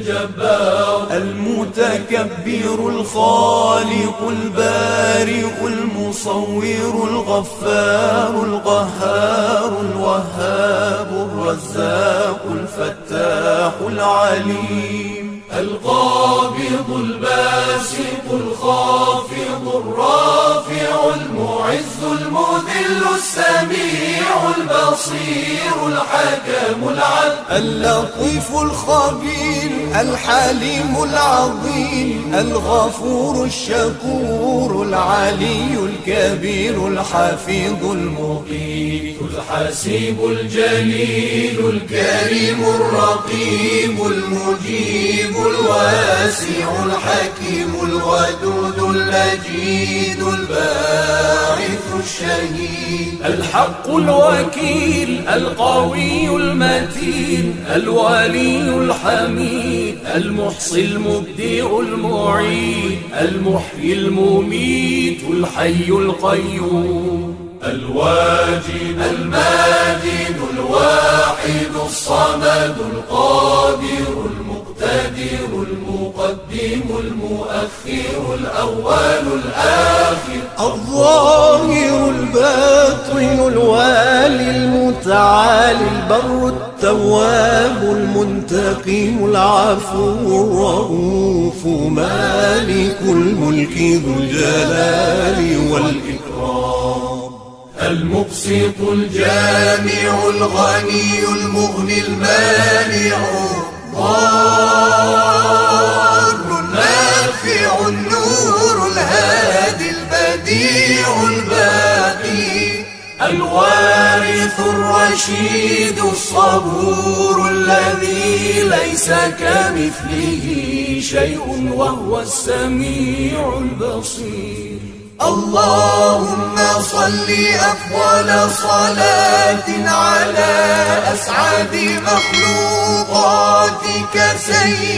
الجبار المتكبر الخالق البارئ المصور الغفار القهار الوهاب الرزاق الفتاح العليم القابض الباسط الخافض الرافع المعز المذل السميع البصير الحكم العدل اللطيف الخبير الحليم العظيم الغفور الشكور العلي الكبير الحفيظ المقيت الحسيب الجليل الكريم الرقيب المجيب الواسع الحكيم الودود المجيد الباعث الشهيد الحق الوكيل القوي المتين الولي الحميد المحصي المبدئ المعيد المحيي المميت الحي القيوم الواجد الماجد الواحد الصمد القادر المقتدر المقدم المؤخر الأول الآخر الظاهر الباطن الوالي المتعالي البر التواب المنتقم العفو الرؤوف مالك الملك ذو الجلال والإكرام المبسط الجامع الغني المغني المانع الضار النافع النور الهادي البديع الباقي الوارث الرشيد الصبور الذي ليس كمثله شيء وهو السميع البصير اللهم صل أفضل صلاة على أسعد مخلوقاتك سيدنا